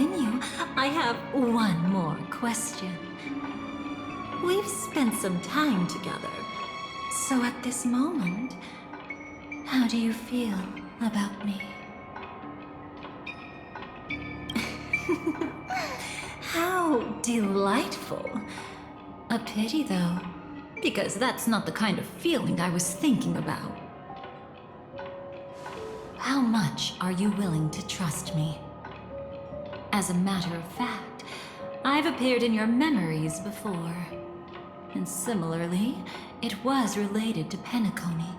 continue, I have one more question. We've spent some time together, so at this moment, how do you feel about me? How delightful. A pity, though, because that's not the kind of feeling I was thinking about. How much are you willing to trust me? As a matter of fact, I've appeared in your memories before. And similarly, it was related to Penacony.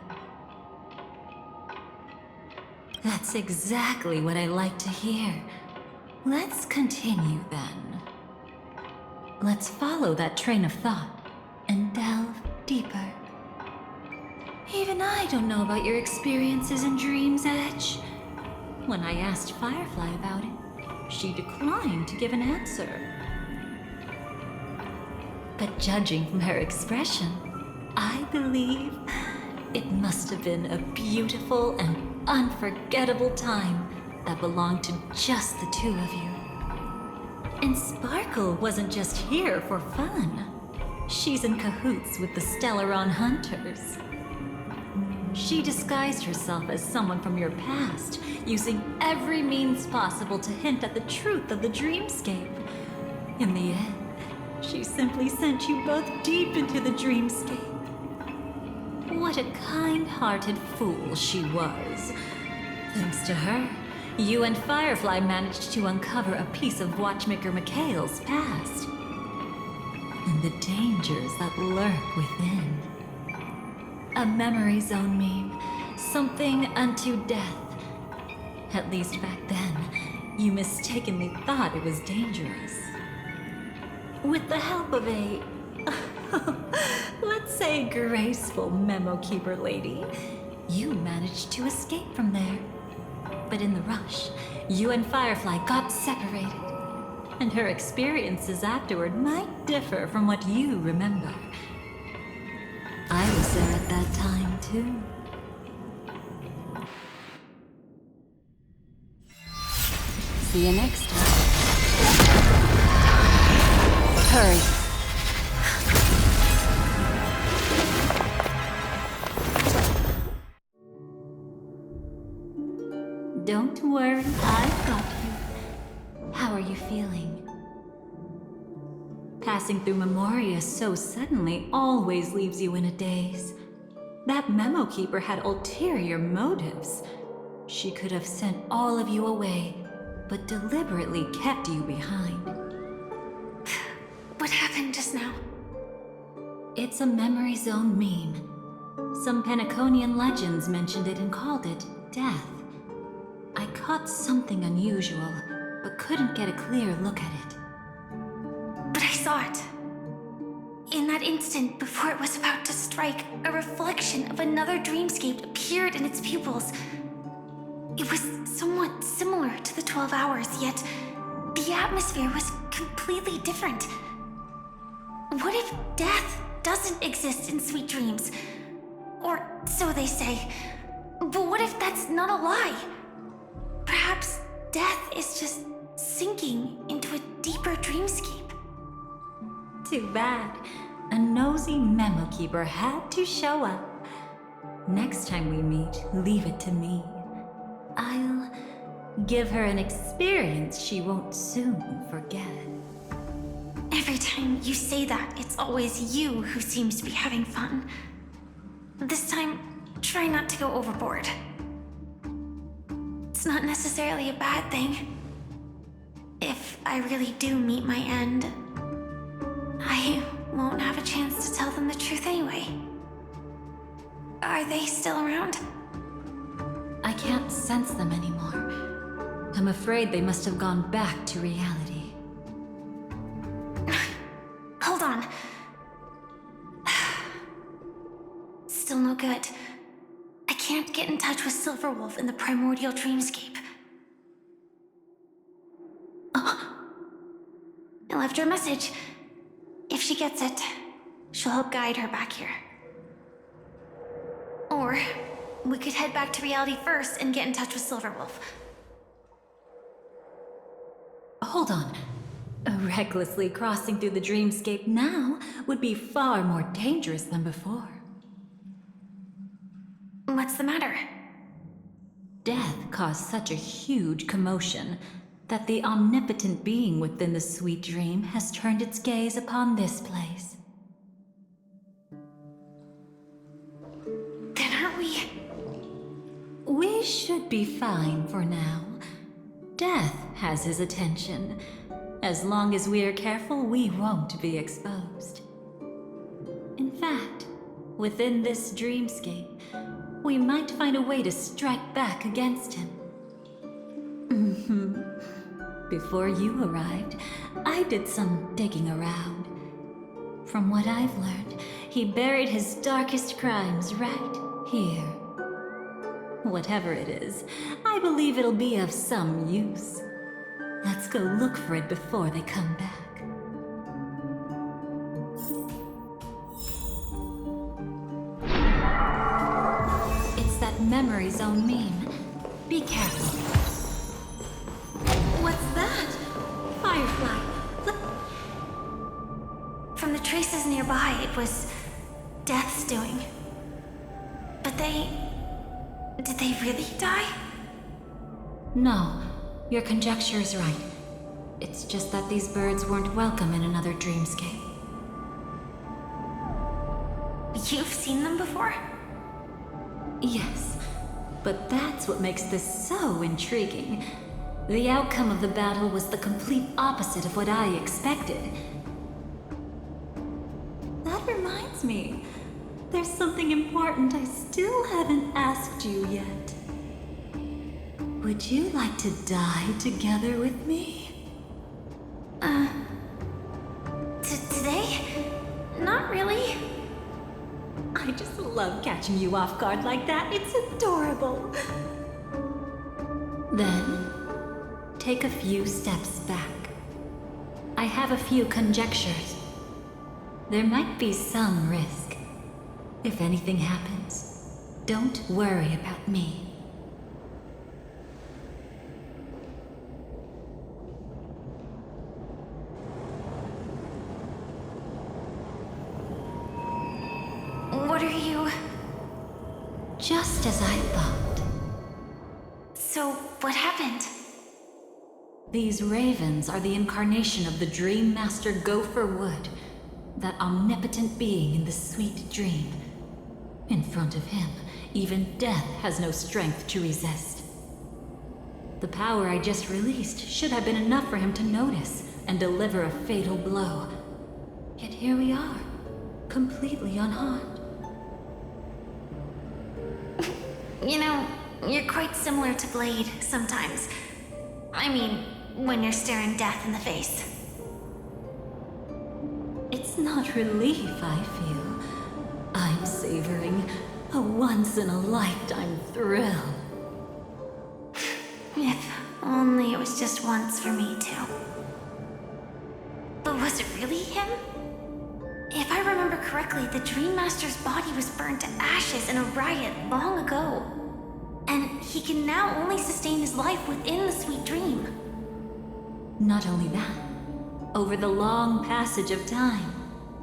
That's exactly what I like to hear. Let's continue then. Let's follow that train of thought and delve deeper. Even I don't know about your experiences in Dream's Edge. When I asked Firefly about it, she declined to give an answer. But judging from her expression, I believe it must have been a beautiful and unforgettable time that belonged to just the two of you. And Sparkle wasn't just here for fun. She's in cahoots with the Stellaron Hunters. She disguised herself as someone from your past, using every means possible to hint at the truth of the dreamscape. In the end, she simply sent you both deep into the dreamscape. What a kind-hearted fool she was. Thanks to her, you and Firefly managed to uncover a piece of Watchmaker Mikhail's past. And the dangers that lurk within. A memory zone meme, something unto death. At least back then, you mistakenly thought it was dangerous. With the help of a, let's say, graceful memo keeper lady, you managed to escape from there. But in the rush, you and Firefly got separated. And her experiences afterward might differ from what you remember. I was there at that time, too. See you next time. Hurry. Don't worry, I've got you. How are you feeling? Passing through Memoria so suddenly always leaves you in a daze. That memo keeper had ulterior motives. She could have sent all of you away, but deliberately kept you behind. What happened just now? It's a memory zone meme. Some Penaconian legends mentioned it and called it death. I caught something unusual, but couldn't get a clear look at it. But I saw it. In that instant, before it was about to strike, a reflection of another dreamscape appeared in its pupils. It was somewhat similar to the 12 Hours, yet the atmosphere was completely different. What if death doesn't exist in Sweet Dreams? Or so they say. But what if that's not a lie? Perhaps death is just sinking into a deeper dreamscape. Too bad. A nosy memo keeper had to show up. Next time we meet, leave it to me. I'll give her an experience she won't soon forget. Every time you say that, it's always you who seems to be having fun. This time, try not to go overboard. It's not necessarily a bad thing. If I really do meet my end, I won't have a chance to tell them the truth anyway. Are they still around? I can't sense them anymore. I'm afraid they must have gone back to reality. Hold on. Still no good. I can't get in touch with Silverwolf in the primordial dreamscape. Oh. I left her a message. If she gets it, she'll help guide her back here. Or we could head back to reality first and get in touch with Silverwolf. hold on. Recklessly crossing through the dreamscape now would be far more dangerous than before. What's the matter? Death caused such a huge commotion that the omnipotent being within the sweet dream has turned its gaze upon this place. Then aren't we? We should be fine for now. Death has his attention. As long as we are careful, we won't be exposed. In fact, within this dreamscape, we might find a way to strike back against him. Before you arrived, I did some digging around. From what I've learned, he buried his darkest crimes right here. Whatever it is, I believe it'll be of some use. Let's go look for it before they come back. It's that memory zone meme. Be careful. What's that? Firefly. From the traces nearby, it was Death's doing. But did they really die? No, your conjecture is right. It's just that these birds weren't welcome in another dreamscape. You've seen them before? Yes, but that's what makes this so intriguing. The outcome of the battle was the complete opposite of what I expected. That reminds me, there's something important I still haven't asked you yet. Would you like to die together with me? Today? Not really. I just love catching you off guard like that. It's adorable. Then, take a few steps back. I have a few conjectures. There might be some risk. If anything happens, don't worry about me. What are you... Just as I thought. So, what happened? These ravens are the incarnation of the Dream Master Gopher Wood, that omnipotent being in the sweet dream. In front of him, even death has no strength to resist. The power I just released should have been enough for him to notice and deliver a fatal blow. Yet here we are, completely unharmed. You know, you're quite similar to Blade sometimes. I mean, when you're staring death in the face. It's not relief I feel. I'm savoring a once-in-a-lifetime thrill. If only it was just once for me too. But was it really him? If I remember correctly, the Dream Master's body was burned to ashes in a riot long ago. And he can now only sustain his life within the sweet dream. Not only that, over the long passage of time,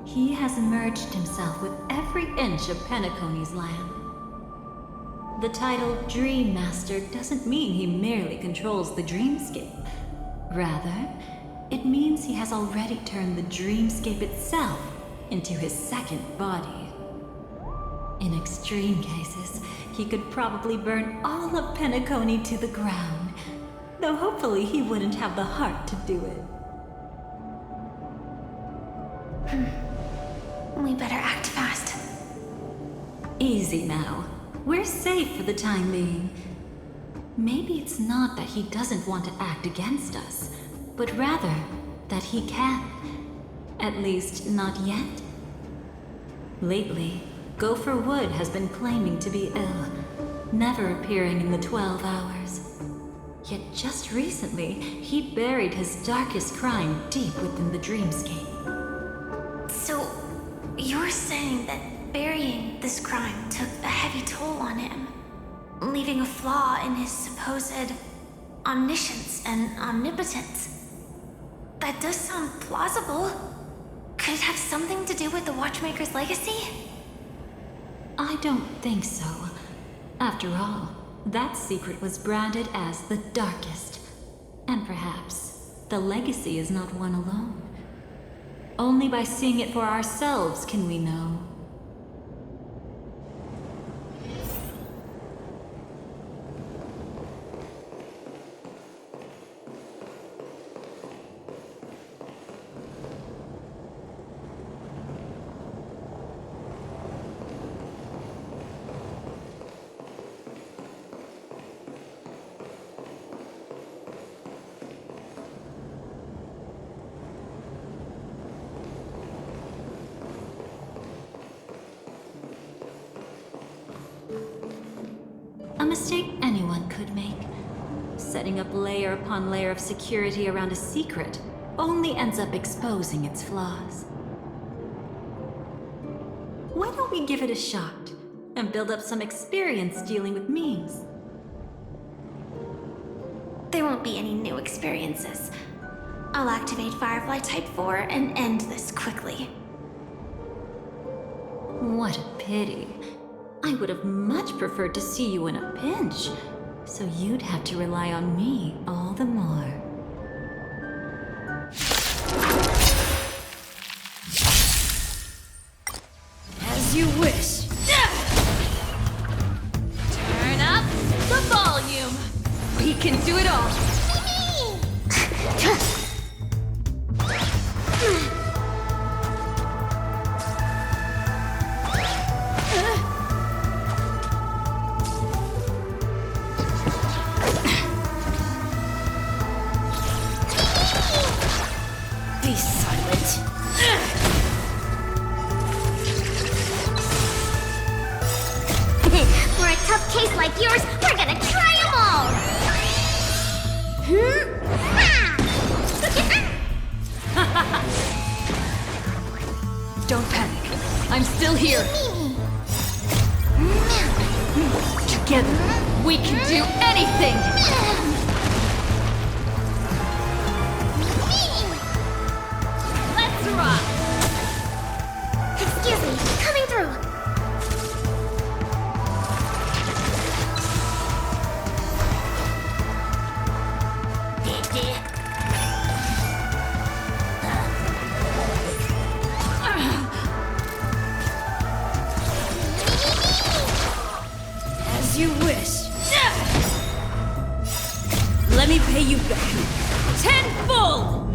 he has merged himself with every inch of Penacony's land. The title Dream Master doesn't mean he merely controls the dreamscape. Rather, it means he has already turned the dreamscape itself into his second body. In extreme cases, he could probably burn all of Penacony to the ground, though hopefully he wouldn't have the heart to do it. We better act fast. Easy now. We're safe for the time being. Maybe it's not that he doesn't want to act against us, but rather that he can. At least, not yet. Lately, Gopher Wood has been claiming to be ill, never appearing in the 12 hours. Yet just recently, he buried his darkest crime deep within the dreamscape. So, you're saying that burying this crime took a heavy toll on him, leaving a flaw in his supposed omniscience and omnipotence? That does sound plausible. Could it have something to do with the Watchmaker's legacy? I don't think so. After all, that secret was branded as the darkest. And perhaps the legacy is not one alone. Only by seeing it for ourselves can we know. A mistake anyone could make. Setting up layer upon layer of security around a secret only ends up exposing its flaws. Why don't we give it a shot and build up some experience dealing with memes? There won't be any new experiences. I'll activate Firefly Type 4 and end this quickly. What a pity. I would have much preferred to see you in a pinch, so you'd have to rely on me all the more. As you wish. Turn up the volume. We can do it all. Be silent. For a tough case like yours, we're gonna try them all! Don't panic. I'm still here. Together, we can do anything! Let's rock! Excuse me, coming through. As you wish. Let me pay you back. Tenfold!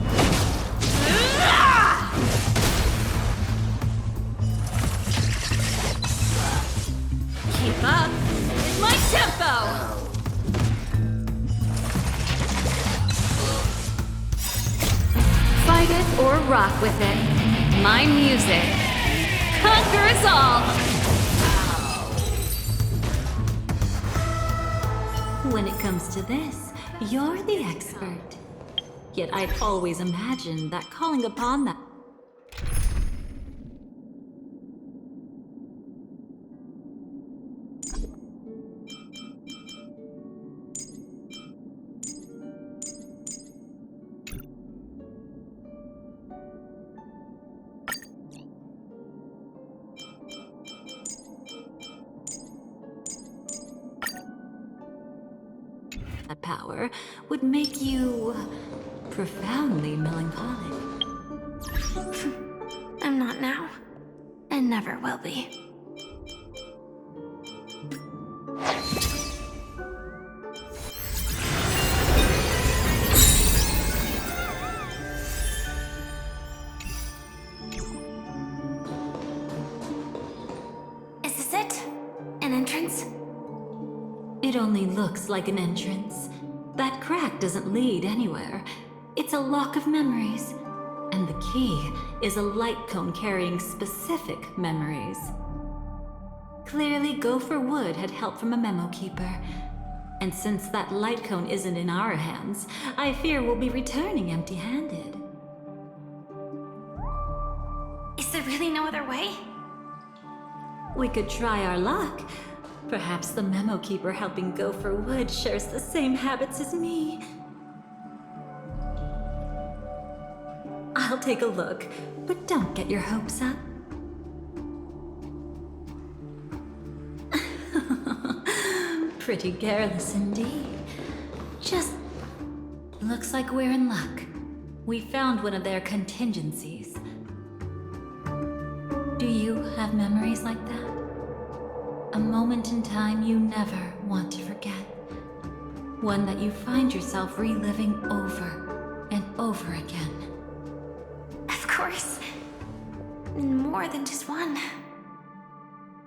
Keep up with my tempo! Fight it or rock with it. My music conquers all! When it comes to this, you're the expert. Yet I'd always imagined that calling upon that... that power would make you profoundly melancholic. I'm not now, and never will be. Is this it? An entrance? It only looks like an entrance. That crack doesn't lead anywhere. It's a lock of memories. And the key is a light cone carrying specific memories. Clearly, Gopher Wood had help from a memo keeper. And since that light cone isn't in our hands, I fear we'll be returning empty-handed. Is there really no other way? We could try our luck. Perhaps the memo keeper helping Gopher Wood shares the same habits as me. I'll take a look, but don't get your hopes up. Pretty careless indeed. Just looks like we're in luck. We found one of their contingencies. Do you have memories like that? A moment in time you never want to forget. One that you find yourself reliving over and over again. Of course. More than just one.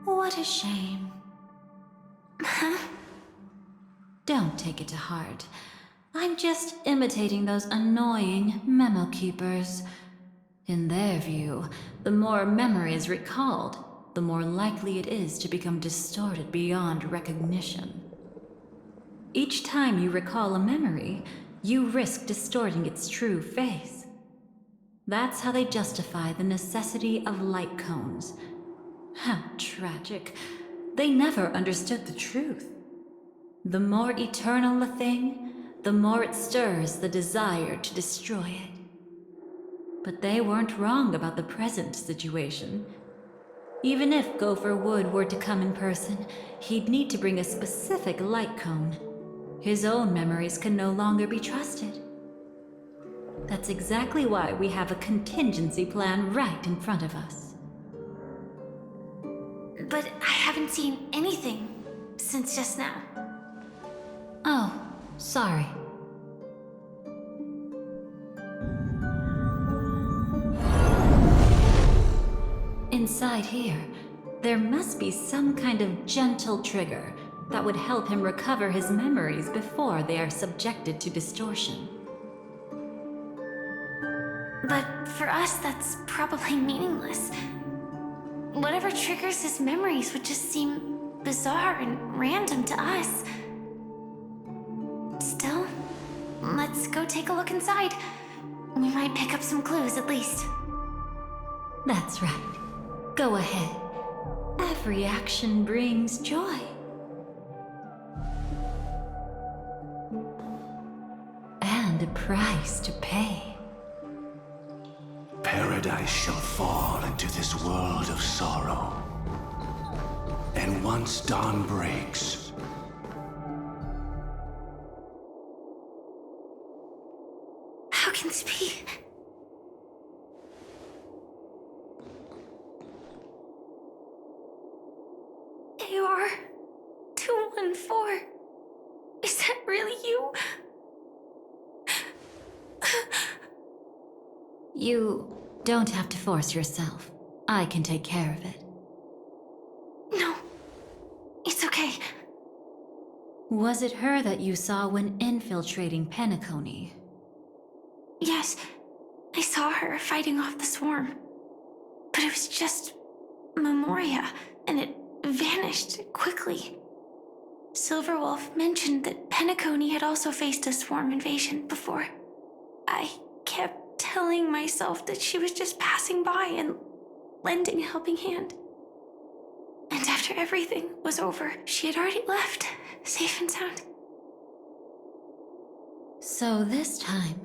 What a shame. Huh? Don't take it to heart. I'm just imitating those annoying memo keepers. In their view, the more memories recalled, the more likely it is to become distorted beyond recognition. Each time you recall a memory, you risk distorting its true face. That's how they justify the necessity of light cones. How tragic. They never understood the truth. The more eternal a thing, the more it stirs the desire to destroy it. But they weren't wrong about the present situation. Even if Gopher Wood were to come in person, he'd need to bring a specific light cone. His own memories can no longer be trusted. That's exactly why we have a contingency plan right in front of us. But I haven't seen anything since just now. Oh, sorry. Inside here, there must be some kind of gentle trigger that would help him recover his memories before they are subjected to distortion. But for us, that's probably meaningless. Whatever triggers his memories would just seem bizarre and random to us. Still, let's go take a look inside. We might pick up some clues at least. That's right. Go ahead. Every action brings joy. And a price to pay. Paradise shall fall into this world of sorrow. And once dawn breaks, How can this be? AR 214. Is that really you? You don't have to force yourself. I can take care of it. No, it's okay. Was it her that you saw when infiltrating Penacony? Yes, I saw her fighting off the swarm. But it was just Memoria, and it vanished quickly. Silverwolf mentioned that Penacony had also faced a swarm invasion before. I kept telling myself that she was just passing by and lending a helping hand. And after everything was over, she had already left, safe and sound. So this time,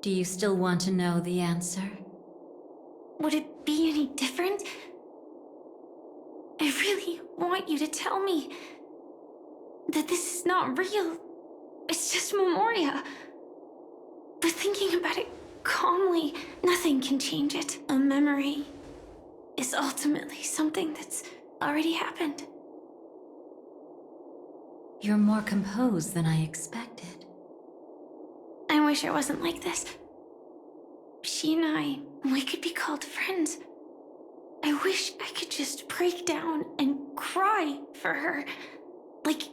do you still want to know the answer? Would it be any different? I really want you to tell me that this is not real. It's just Memoria. But thinking about it calmly, nothing can change it. A memory is ultimately something that's already happened. You're more composed than I expected. I wish I wasn't like this. She and I, we could be called friends. I wish I could just break down and cry for her, like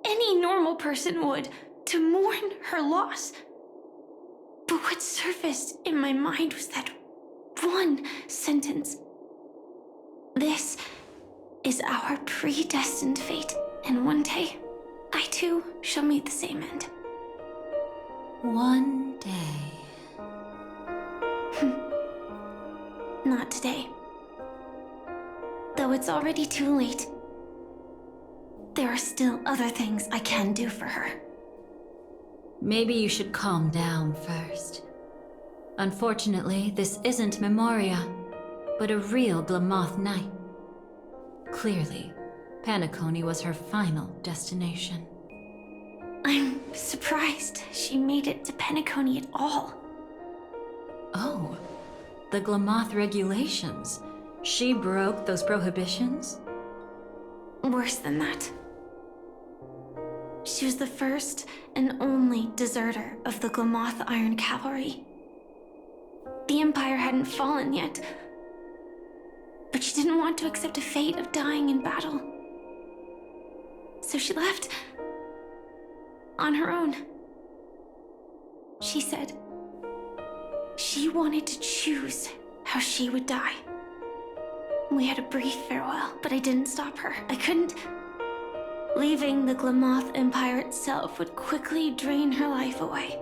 any normal person would, to mourn her loss. But what surfaced in my mind was that one sentence. This is our predestined fate, and one day, I too shall meet the same end. One day. Not today. Though it's already too late, there are still other things I can do for her. Maybe you should calm down first. Unfortunately, this isn't Memoria, but a real Glamoth Knight. Clearly, Penacony was her final destination. I'm surprised she made it to Penacony at all. Oh, the Glamoth regulations. She broke those prohibitions? Worse than that. She was the first and only deserter of the Glamoth Iron Cavalry. The Empire hadn't fallen yet, but she didn't want to accept a fate of dying in battle. So she left on her own. She said she wanted to choose how she would die. We had a brief farewell, but I didn't stop her. I couldn't. Leaving the Glamoth Empire itself would quickly drain her life away.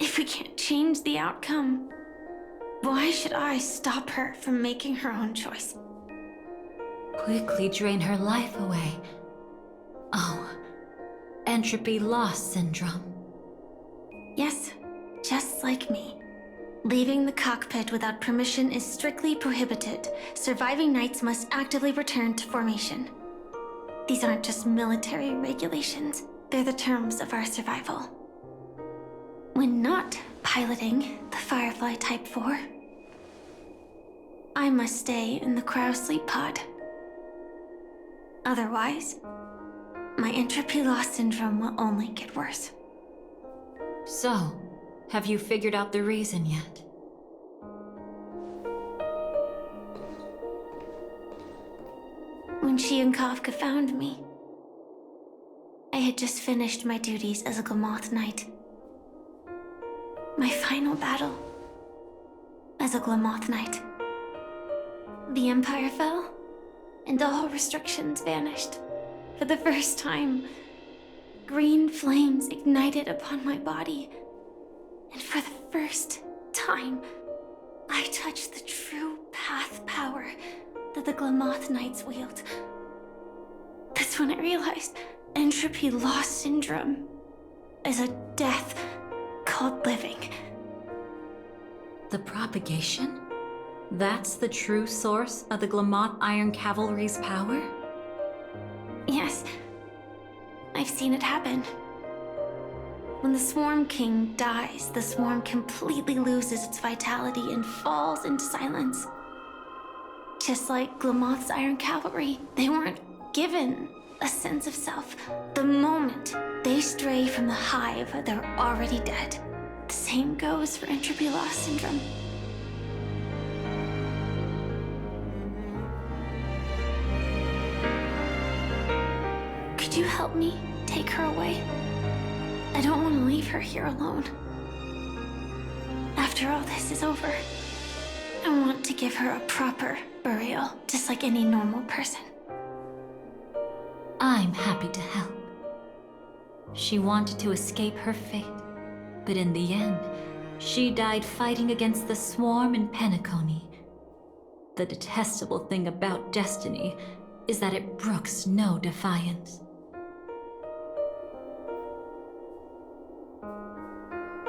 If we can't change the outcome, why should I stop her from making her own choice? Quickly drain her life away. Oh, entropy loss syndrome. Yes, just like me. Leaving the cockpit without permission is strictly prohibited. Surviving knights must actively return to formation. These aren't just military regulations, they're the terms of our survival. When not piloting the Firefly Type 4, I must stay in the cryo sleep pod. Otherwise, my entropy loss syndrome will only get worse. So, have you figured out the reason yet? When she and Kafka found me, I had just finished my duties as a Glamoth Knight. My final battle as a Glamoth Knight. The Empire fell, and all restrictions vanished. For the first time, green flames ignited upon my body. And for the first time, I touched the true path power that the Glamoth Knights wield. That's when I realized entropy loss syndrome is a death called living. The propagation? That's the true source of the Glamoth Iron Cavalry's power? Yes, I've seen it happen. When the Swarm King dies, the Swarm completely loses its vitality and falls into silence. Just like Glamoth's Iron Cavalry, they weren't given a sense of self. The moment they stray from the hive, they're already dead. The same goes for entropy loss syndrome. Could you help me take her away? I don't want to leave her here alone. After all this is over, I want to give her a proper burial, just like any normal person. I'm happy to help. She wanted to escape her fate, but in the end, she died fighting against the Swarm in Penacony. The detestable thing about destiny is that it brooks no defiance.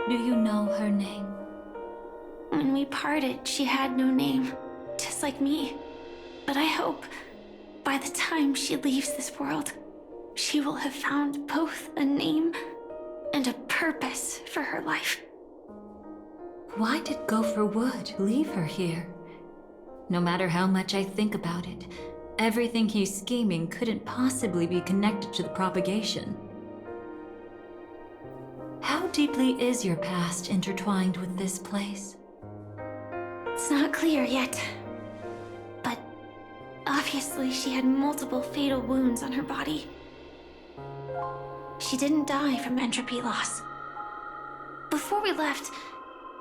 Do you know her name? When we parted, she had no name, just like me. But I hope by the time she leaves this world, she will have found both a name and a purpose for her life. Why did Gopher Wood leave her here? No matter how much I think about it, everything he's scheming couldn't possibly be connected to the propagation. How deeply is your past intertwined with this place? It's not clear yet, but obviously she had multiple fatal wounds on her body. She didn't die from entropy loss. Before we left,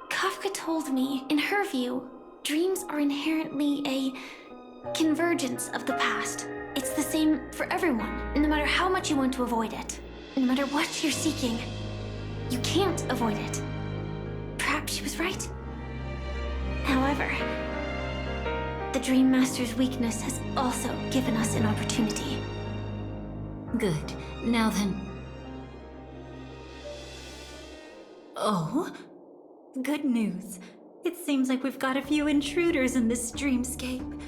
Kafka told me, in her view, dreams are inherently a convergence of the past. It's the same for everyone, no matter how much you want to avoid it. No matter what you're seeking, you can't avoid it. Perhaps she was right. However, the Dream Master's weakness has also given us an opportunity. Good. Now then, Oh? Good news. It seems like we've got a few intruders in this dreamscape.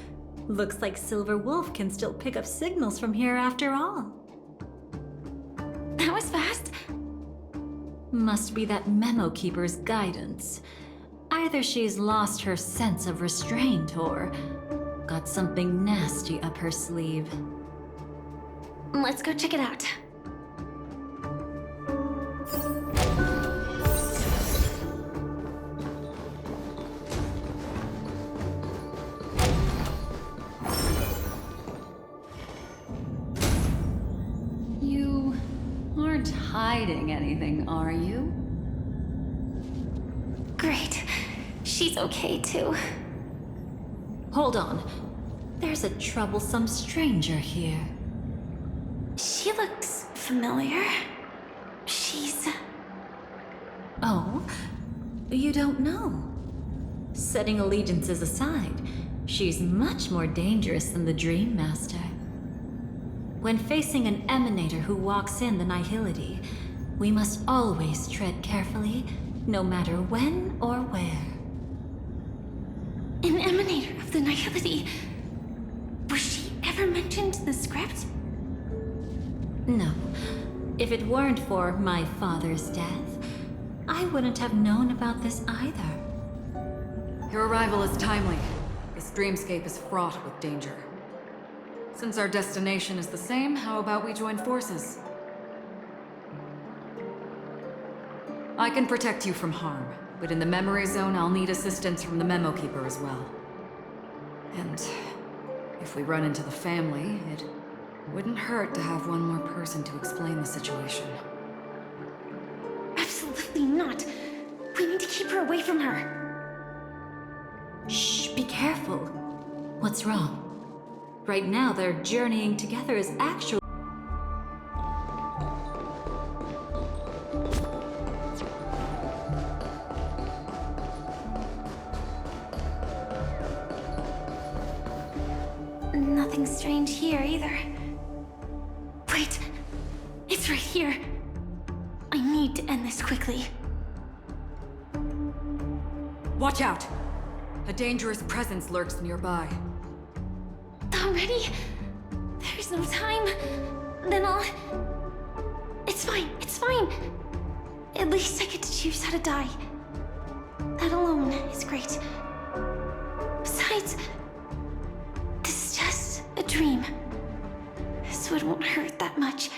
Looks like Silver Wolf can still pick up signals from here after all. That was fast. Must be that Memo Keeper's guidance. Either she's lost her sense of restraint or got something nasty up her sleeve. Let's go check it out. You aren't hiding anything, are you? Great. She's okay too. Hold on. There's a troublesome stranger here. She looks familiar. She's... Oh? You don't know? Setting allegiances aside, she's much more dangerous than the Dream Master. When facing an emanator who walks in the nihility, we must always tread carefully, no matter when or where. an emanator of the nihility. Was she ever mentioned in the script? No. If it weren't for my father's death, I wouldn't have known about this either. Your arrival is timely. This dreamscape is fraught with danger. Since our destination is the same, how about we join forces? I can protect you from harm, but in the memory zone, I'll need assistance from the Memo Keeper as well. And if we run into the family, it wouldn't hurt to have one more person to explain the situation. Absolutely not. We need to keep her away from her. Shh, be careful. What's wrong? Right now, their journeying together is actually... Nothing strange here either. Wait, it's right here. I need to end this quickly. Watch out! A dangerous presence lurks nearby. Already? There's no time. Then I'll... It's fine, it's fine. At least I get to choose how to die. That alone is great. Besides, this is just a dream. So it won't hurt that much.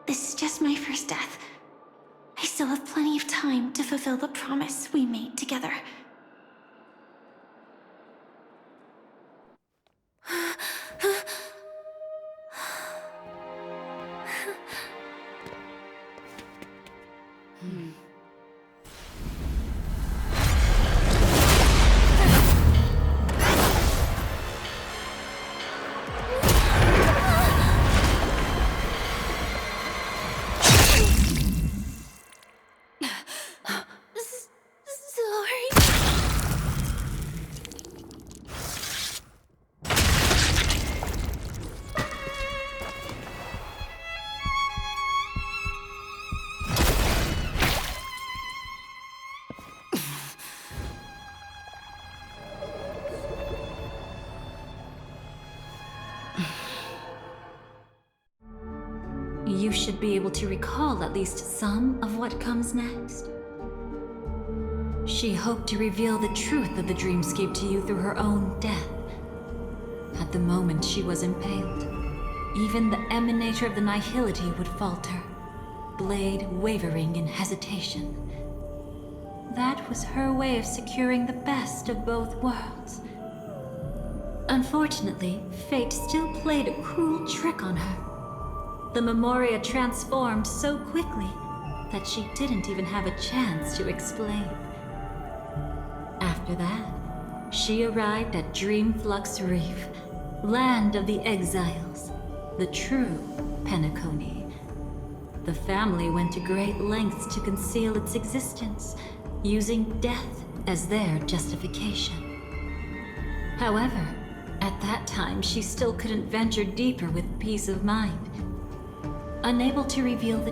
This is just my first death. I still have plenty of time to fulfill the promise we made together. Sorry. You should be able to recall at least some of what comes next. She hoped to reveal the truth of the dreamscape to you through her own death. At the moment she was impaled, even the emanator of the nihility would falter, blade wavering in hesitation. That was her way of securing the best of both worlds. Unfortunately, fate still played a cruel trick on her. The Memoria transformed so quickly that she didn't even have a chance to explain. After that, she arrived at Dreamflux Reef, land of the exiles, the true Penacony. The family went to great lengths to conceal its existence, using death as their justification. However, at that time, she still couldn't venture deeper with peace of mind. Unable to reveal the